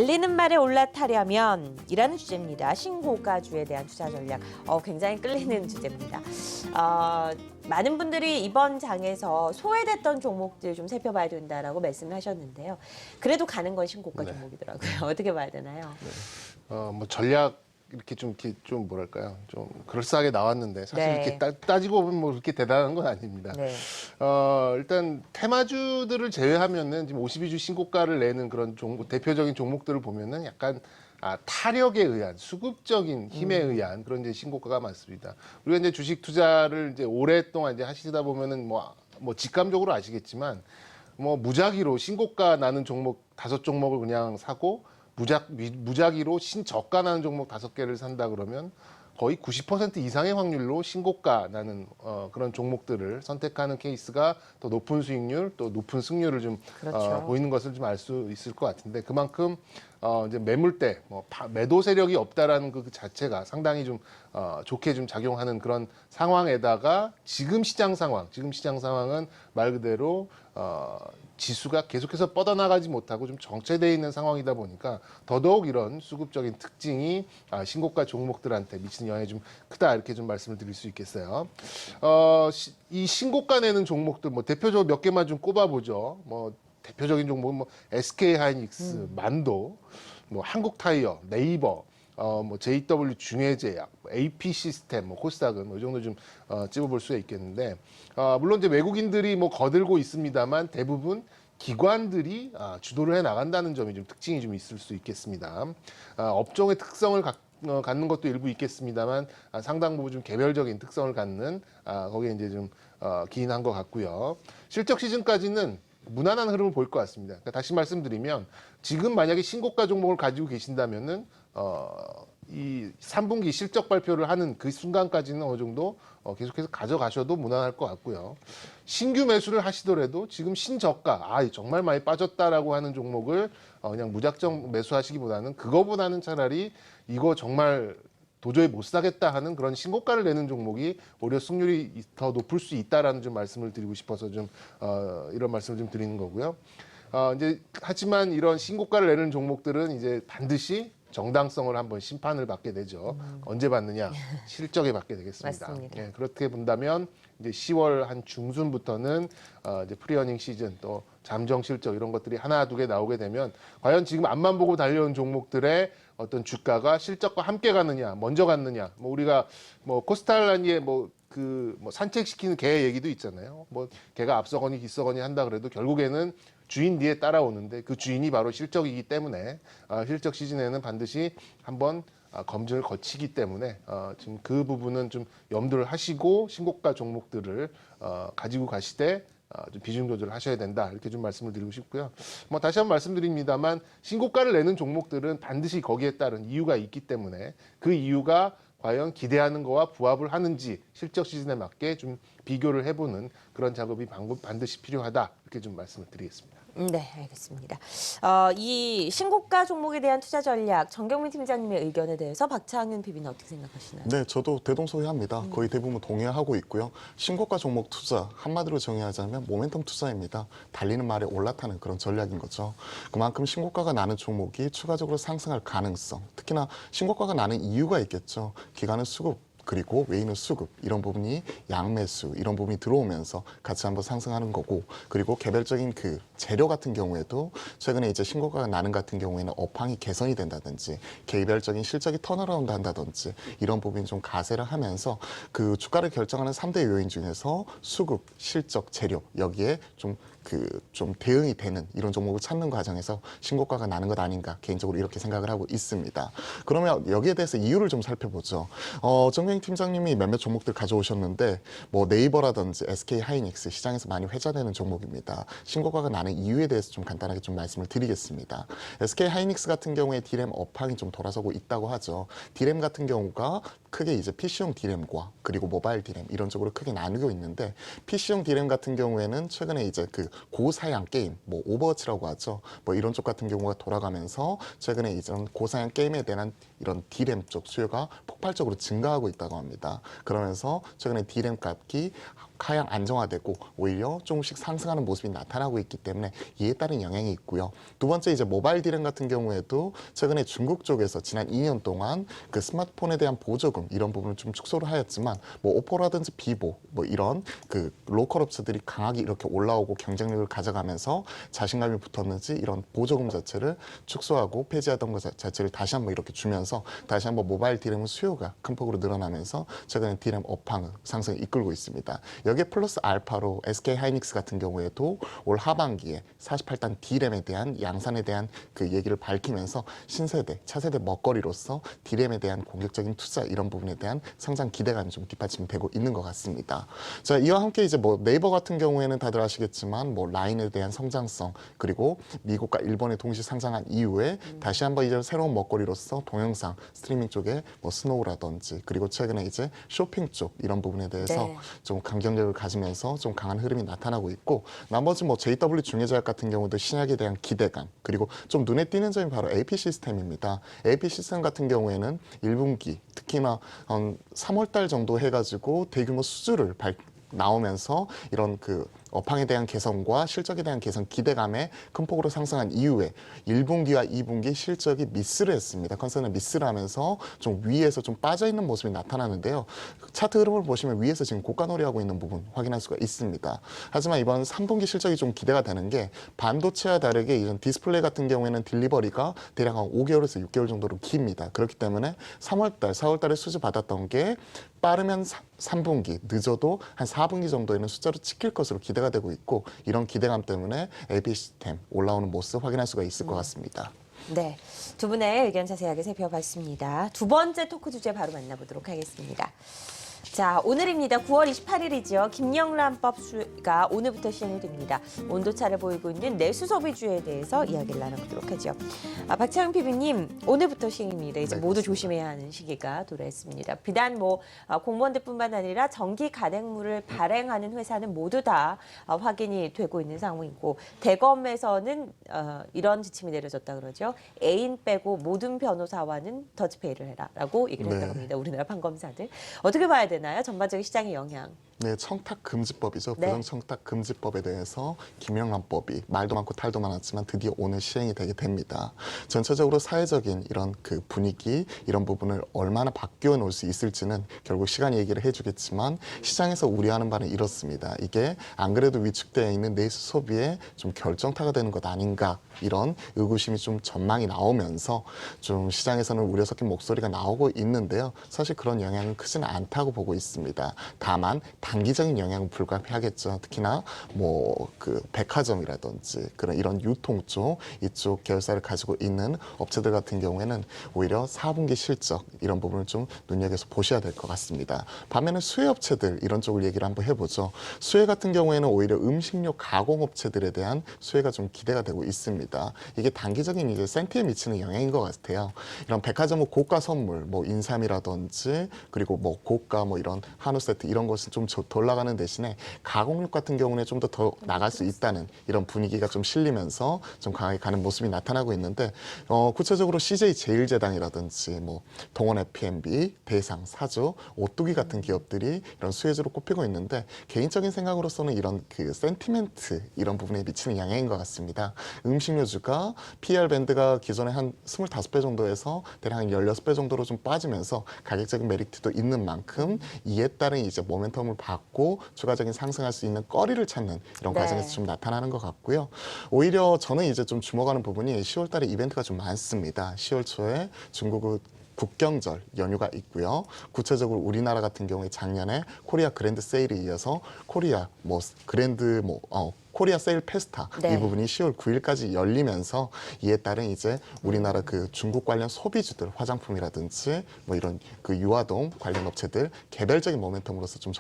달리는 말에 올라타려면 이라는 주제입니다. 신고가주에 대한 투자 전략. 굉장히 끌리는 주제입니다. 많은 분들이 이번 장에서 소외됐던 종목들 좀 살펴봐야 된다라고 말씀을 하셨는데요. 그래도 가는 건 신고가 네. 종목이더라고요. 어떻게 봐야 되나요? 뭐 전략 이렇게 좀 뭐랄까요, 좀 그럴싸하게 나왔는데 사실 네. 이렇게 따지고 보면 뭐 그렇게 대단한 건 아닙니다. 네. 일단 테마주들을 제외하면은 지금 52주 신고가를 내는 그런 대표적인 종목들을 보면은 약간 타력에 의한 수급적인 힘에 의한 그런 이제 신고가가 많습니다. 우리가 이제 주식 투자를 이제 오랫동안 이제 하시다 보면은 뭐 직감적으로 아시겠지만 뭐 무작위로 신고가 나는 종목 5종목을 그냥 사고 무작위로 신저가 나는 종목 5개를 산다 그러면 거의 90% 이상의 확률로 신고가 나는 그런 종목들을 선택하는 케이스가 더 높은 수익률 또 높은 승률을 좀 그렇죠. 보이는 것을 좀 알 수 있을 것 같은데 그만큼 이제 매물대 매도 세력이 없다라는 그 자체가 상당히 좀 좋게 좀 작용하는 그런 상황에다가 지금 시장 상황은 말 그대로 지수가 계속해서 뻗어나가지 못하고 좀 정체되어 있는 상황이다 보니까 더더욱 이런 수급적인 특징이 신고가 종목들한테 미치는 영향이 좀 크다 이렇게 좀 말씀을 드릴 수 있겠어요. 이 신고가 내는 종목들 뭐 대표적으로 몇 개만 좀 꼽아보죠. 뭐 대표적인 종목은 뭐 SK 하이닉스, 만도, 뭐 한국타이어, 네이버, 뭐 JW 중해제약, AP 시스템, 뭐 코스닥은 뭐 이 정도 좀 찝어볼 수가 있겠는데 물론 이제 외국인들이 뭐 거들고 있습니다만 대부분 기관들이 주도를 해 나간다는 점이 좀 특징이 좀 있을 수 있겠습니다. 업종의 특성을 갖는 것도 일부 있겠습니다만 상당 부분 좀 개별적인 특성을 갖는 거기에 이제 좀 기인한 것 같고요. 실적 시즌까지는 무난한 흐름을 볼 것 같습니다. 그러니까 다시 말씀드리면 지금 만약에 신고가 종목을 가지고 계신다면은 이 3분기 실적 발표를 하는 그 순간까지는 어느 정도 계속해서 가져가셔도 무난할 것 같고요. 신규 매수를 하시더라도 지금 신저가, 정말 많이 빠졌다라고 하는 종목을 그냥 무작정 매수하시기보다는 그거보다는 차라리 이거 정말 도저히 못 사겠다 하는 그런 신고가를 내는 종목이 오히려 승률이 더 높을 수 있다라는 좀 말씀을 드리고 싶어서 좀 이런 말씀을 좀 드리는 거고요. 이제 하지만 이런 신고가를 내는 종목들은 이제 반드시 정당성을 한번 심판을 받게 되죠. 언제 받느냐? 실적에 받게 되겠습니다. 맞습니다. 예, 그렇게 본다면 이제 10월 한 중순부터는 이제 프리어닝 시즌 또 잠정 실적 이런 것들이 하나 두 개 나오게 되면 과연 지금 앞만 보고 달려온 종목들의 어떤 주가가 실적과 함께 가느냐, 먼저 갔느냐. 뭐 우리가 뭐 코스탈라니에 뭐 산책시키는 개 얘기도 있잖아요. 뭐 개가 앞서거니 뒤서거니 한다 그래도 결국에는 주인 뒤에 따라오는데 그 주인이 바로 실적이기 때문에 실적 시즌에는 반드시 한번 검증을 거치기 때문에 지금 그 부분은 좀 염두를 하시고 신고가 종목들을 가지고 가시되 좀 비중 조절을 하셔야 된다 이렇게 좀 말씀을 드리고 싶고요. 뭐 다시 한번 말씀드립니다만 신고가를 내는 종목들은 반드시 거기에 따른 이유가 있기 때문에 그 이유가 과연 기대하는 거와 부합을 하는지 실적 시즌에 맞게 좀 비교를 해보는 그런 작업이 반드시 필요하다 이렇게 좀 말씀을 드리겠습니다. 네, 알겠습니다. 이 신고가 종목에 대한 투자 전략, 정경민 팀장님의 의견에 대해서 박창윤 PB는 어떻게 생각하시나요? 네, 저도 대동소이합니다. 거의 대부분 동의하고 있고요. 신고가 종목 투자, 한마디로 정의하자면 모멘텀 투자입니다. 달리는 말에 올라타는 그런 전략인 거죠. 그만큼 신고가가 나는 종목이 추가적으로 상승할 가능성, 특히나 신고가가 나는 이유가 있겠죠. 기관은 수급, 그리고 외인은 수급 이런 부분이 양매수 이런 부분이 들어오면서 같이 한번 상승하는 거고 그리고 개별적인 그 재료 같은 경우에도 최근에 이제 신고가가 나는 같은 경우에는 업황이 개선이 된다든지 개별적인 실적이 턴어라운드 한다든지 이런 부분이 좀 가세를 하면서 그 주가를 결정하는 3대 요인 중에서 수급, 실적, 재료 여기에 좀 대응이 되는 이런 종목을 찾는 과정에서 신고가가 나는 것 아닌가 개인적으로 이렇게 생각을 하고 있습니다. 그러면 여기에 대해서 이유를 좀 살펴보죠. 정경 팀장님이 몇몇 종목들 가져오셨는데 뭐 네이버라든지 SK 하이닉스 시장에서 많이 회자되는 종목입니다. 신고가가 나는 이유에 대해서 좀 간단하게 좀 말씀을 드리겠습니다. SK 하이닉스 같은 경우에 디램 업황이 좀 돌아서고 있다고 하죠. 디램 같은 경우가 크게 이제 PC용 D램과 그리고 모바일 D램 이런 쪽으로 크게 나누고 있는데 PC용 D램 같은 경우에는 최근에 이제 그 고사양 게임, 뭐 오버워치라고 하죠. 뭐 이런 쪽 같은 경우가 돌아가면서 최근에 이런 고사양 게임에 대한 이런 D램 쪽 수요가 폭발적으로 증가하고 있다고 합니다. 그러면서 최근에 D램 값이 하향 안정화되고 오히려 조금씩 상승하는 모습이 나타나고 있기 때문에 이에 따른 영향이 있고요. 두 번째 이제 모바일 D램 같은 경우에도 최근에 중국 쪽에서 지난 2년 동안 그 스마트폰에 대한 보조금 이런 부분을 좀 축소를 하였지만 뭐 오포라든지 비보 뭐 이런 그 로컬 업체들이 강하게 이렇게 올라오고 경쟁력을 가져가면서 자신감이 붙었는지 이런 보조금 자체를 축소하고 폐지하던 것 자체를 다시 한번 이렇게 주면서 다시 한번 모바일 D램의 수요가 큰 폭으로 늘어나면서 최근에 D램 업황 상승을 이끌고 있습니다. 여기에 플러스 알파로 SK 하이닉스 같은 경우에도 올 하반기에 48단 D램에 대한 양산에 대한 그 얘기를 밝히면서 신세대, 차세대 먹거리로서 D램에 대한 공격적인 투자 이런 부분에 대한 성장 기대감이 좀 뒷받침되고 있는 것 같습니다. 자, 이와 함께 이제 뭐 네이버 같은 경우에는 다들 아시겠지만 뭐 라인에 대한 성장성 그리고 미국과 일본에 동시 상장한 이후에 다시 한번 이제 새로운 먹거리로서 동영상 스트리밍 쪽에 뭐 스노우라든지 그리고 최근에 이제 쇼핑 쪽 이런 부분에 대해서 네. 좀 강경력을 가지면서 좀 강한 흐름이 나타나고 있고 나머지 뭐 JW 중개제약 같은 경우도 신약에 대한 기대감 그리고 좀 눈에 띄는 점이 바로 AP 시스템입니다. AP 시스템 같은 경우에는 1분기 특히나 3월 달 정도 해가지고 대규모 수주를 나오면서 이런 그 업황에 대한 개선과 실적에 대한 개선 기대감에 큰 폭으로 상승한 이후에 1분기와 2분기 실적이 미스를 했습니다. 컨센은 미스를 하면서 좀 위에서 좀 빠져있는 모습이 나타나는데요. 차트 흐름을 보시면 위에서 지금 고가놀이하고 있는 부분 확인할 수가 있습니다. 하지만 이번 3분기 실적이 좀 기대가 되는 게 반도체와 다르게 이런 디스플레이 같은 경우에는 딜리버리가 대략 한 5개월에서 6개월 정도로 깁니다. 그렇기 때문에 3월달, 4월달에 수주 받았던 게 빠르면 3분기, 늦어도 한 4분기 정도에는 숫자로 찍힐 것으로 기대가 되고 있고 이런 기대감 때문에 AP 시스템 올라오는 모습 확인할 수가 있을 것 같습니다. 네, 두 분의 의견 자세하게 살펴봤습니다. 두 번째 토크 주제 바로 만나보도록 하겠습니다. 자, 오늘입니다. 9월 28일이죠. 김영란법가 오늘부터 시행이 됩니다. 온도차를 보이고 있는 내수 소비주에 대해서 이야기를 나눠보도록 하죠. 박찬영 PB님, 오늘부터 시행입니다. 이제 네, 모두 그렇습니다. 조심해야 하는 시기가 돌아왔습니다. 비단 뭐 공무원들뿐만 아니라 전기 가맹물을 발행하는 회사는 모두 다 확인이 되고 있는 상황이고 대검에서는 이런 지침이 내려졌다 그러죠. 애인 빼고 모든 변호사와는 더치페이를 해라라고 얘기를 했다고 네. 합니다. 우리나라 판검사들. 어떻게 봐야 되나요? 전반적인 시장의 영향. 네, 청탁금지법이죠. 네. 부정청탁금지법에 대해서 김영란법이 말도 많고 탈도 많았지만 드디어 오늘 시행이 되게 됩니다. 전체적으로 사회적인 이런 그 분위기 이런 부분을 얼마나 바뀌어 놓을 수 있을지는 결국 시간이 얘기를 해주겠지만 시장에서 우려하는 바는 이렇습니다. 이게 안 그래도 위축되어 있는 내수 소비에 좀 결정타가 되는 것 아닌가 이런 의구심이 좀 전망이 나오면서 좀 시장에서는 우려 섞인 목소리가 나오고 있는데요. 사실 그런 영향은 크지는 않다고 보고 있습니다. 다만 단기적인 영향은 불가피하겠죠. 특히나 뭐 그 백화점이라든지 그런 이런 유통 쪽 이쪽 계열사를 가지고 있는 업체들 같은 경우에는 오히려 4분기 실적 이런 부분을 좀 눈여겨서 보셔야 될 것 같습니다. 반면에 수혜 업체들 이런 쪽을 얘기를 한번 해보죠. 수혜 같은 경우에는 오히려 음식료 가공 업체들에 대한 수혜가 좀 기대가 되고 있습니다. 이게 단기적인 이제 센티에 미치는 영향인 것 같아요. 이런 백화점의 고가 선물, 뭐 인삼이라든지 그리고 뭐 고가 뭐 이런 한우 세트 이런 것은 좀 덜 나가는 대신에 가공육 같은 경우는 좀 더 나갈 수 있다는 이런 분위기가 좀 실리면서 좀 강하게 가는 모습이 나타나고 있는데 구체적으로 CJ 제일제당이라든지 뭐 동원 F&B, 대상, 사주, 오뚜기 같은 기업들이 이런 수혜주로 꼽히고 있는데 개인적인 생각으로서는 이런 그 센티멘트 이런 부분에 미치는 영향인 것 같습니다. 음식료주가 PR 밴드가 기존에 한 25배 정도에서 대략 한 16배 정도로 좀 빠지면서 가격적인 메리트도 있는 만큼 이에 따른 이제 모멘텀을 받고 추가적인 상승할 수 있는 거리를 찾는 이런 네. 과정에서 좀 나타나는 것 같고요. 오히려 저는 이제 좀 주목하는 부분이 10월 달에 이벤트가 좀 많습니다. 10월 초에 중국의 국경절 연휴가 있고요. 구체적으로 우리나라 같은 경우에 작년에 코리아 그랜드 세일에 이어서 코리아 뭐 그랜드 코리아 세일 페스타 네. 이 부분이 10월 9일까지 열리면서 이에 따른 이제 우리나라 그 중국 관련 소비주들 화장품이라든지 뭐 이런 그 유화동 관련 업체들 개별적인 모멘텀으로서 좀